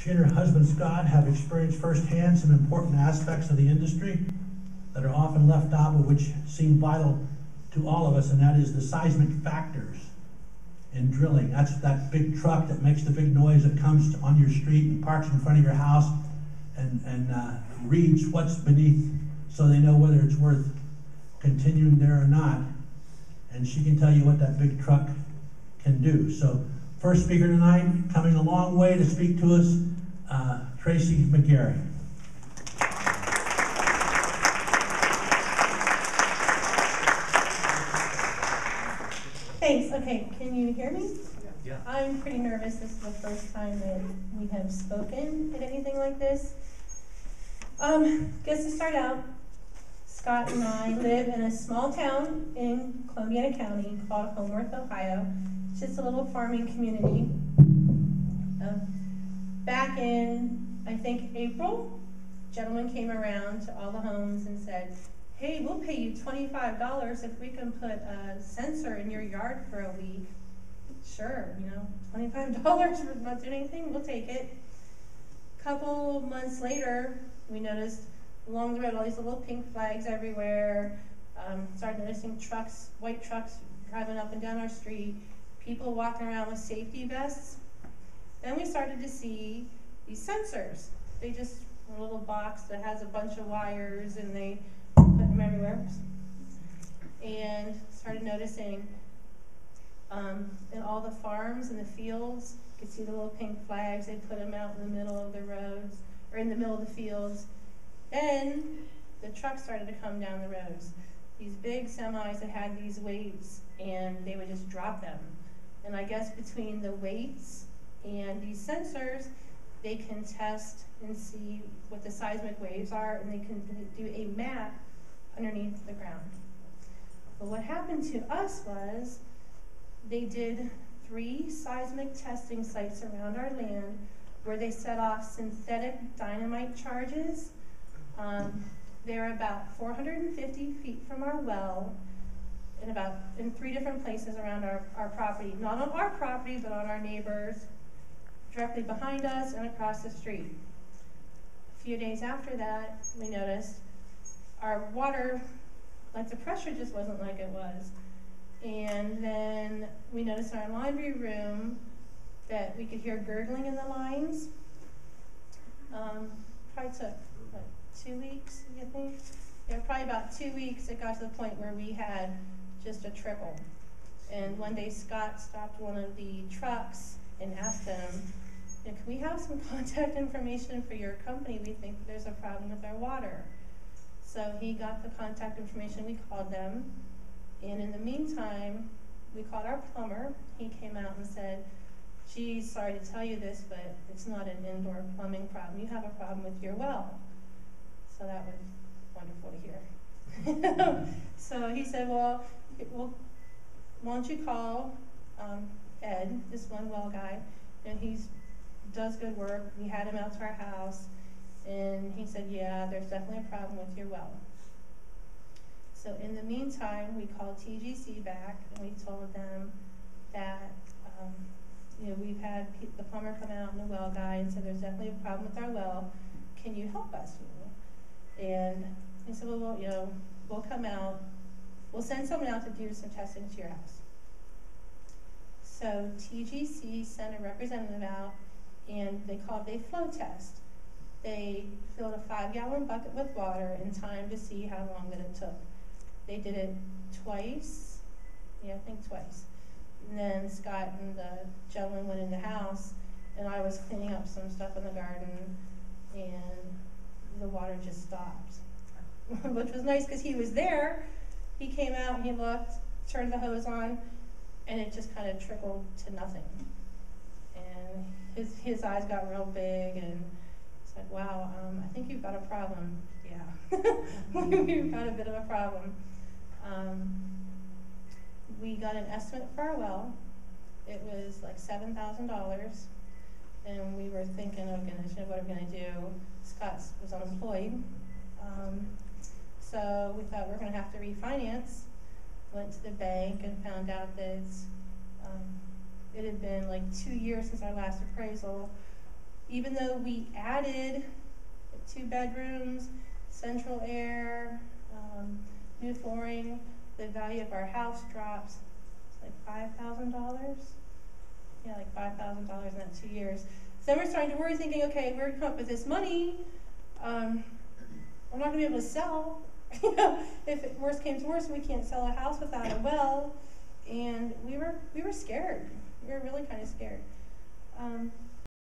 She and her husband Scott have experienced firsthand some important aspects of the industry that are often left out, but which seem vital to all of us, and that is the seismic factors in drilling. That's that big truck that makes the big noise that comes on your street and parks in front of your house and reads what's beneath so they know whether it's worth continuing there or not. And she can tell you what that big truck can do. So first speaker tonight, coming a long way to speak to us, Tracy McGary. Thanks. Okay, can you hear me? Yeah. I'm pretty nervous. This is the first time that we have spoken at anything like this. Guess to start out, Scott and I live in a small town in Columbiana County called Homeworth, Ohio. It's just a little farming community. Back in, I think, April, a gentleman came around to all the homes and said, hey, we'll pay you $25 if we can put a sensor in your yard for a week. Sure, you know, $25 for not doing anything, we'll take it. A couple months later, we noticed along the road all these little pink flags everywhere. Started noticing trucks, white trucks driving up and down our street, people walking around with safety vests. Then we started to see these sensors. They just, a little box that has a bunch of wires and they put them everywhere. And started noticing in all the farms and the fields, you could see the little pink flags. They put them out in the middle of the roads, or in the middle of the fields. Then the trucks started to come down the roads. These big semis that had these weights, and they would just drop them. And I guess between the weights and these sensors, they can test and see what the seismic waves are, and they can do a map underneath the ground. But what happened to us was they did 3 seismic testing sites around our land where they set off synthetic dynamite charges. They're about 450 feet from our well in 3 different places around our property. Not on our property, but on our neighbors, directly behind us and across the street. A few days after that, we noticed our water, like the pressure just wasn't like it was. And then we noticed in our laundry room that we could hear gurgling in the lines. Probably took, what, 2 weeks, you think? Yeah, probably about 2 weeks it got to the point where we had just a trickle. And one day Scott stopped one of the trucks and asked them, can we have some contact information for your company? We think there's a problem with our water. So he got the contact information, we called them, and in the meantime, we called our plumber. He came out and said, geez, sorry to tell you this, but it's not an indoor plumbing problem. You have a problem with your well. So that was wonderful to hear. So he said, well, why don't you call Ed, this one well guy, and he does good work. We had him out to our house, and he said, yeah, there's definitely a problem with your well. So in the meantime, we called TGC back, and we told them that you know, we've had the plumber come out and the well guy and said there's definitely a problem with our well. Can you help us? You know? And he said, well, you know, we'll come out. We'll send someone out to do some testing to your house. So TGC sent a representative out, and they called a flow test. They filled a 5-gallon bucket with water and timed to see how long that it took. They did it twice, yeah, I think twice. And then Scott and the gentleman went in the house, and I was cleaning up some stuff in the garden, and the water just stopped. Which was nice because he was there. He came out, he looked, turned the hose on, and it just kind of trickled to nothing. And his eyes got real big, and said, wow, I think you've got a problem. Yeah, we've got a bit of a problem. We got an estimate for our well. It was like $7,000, and we were thinking, oh goodness, what are we going to do? Scott was unemployed, so we thought we were going to have to refinance. Went to the bank and found out that it had been like 2 years since our last appraisal. even though we added 2 bedrooms, central air, new flooring, the value of our house drops. It's like $5,000. Yeah, like $5,000 in that 2 years. So then we're starting to worry, thinking, okay, we're gonna come up with this money. We're not gonna be able to sell. You know, if worst came to worst, we can't sell a house without a well. And we were scared. We were really kind of scared.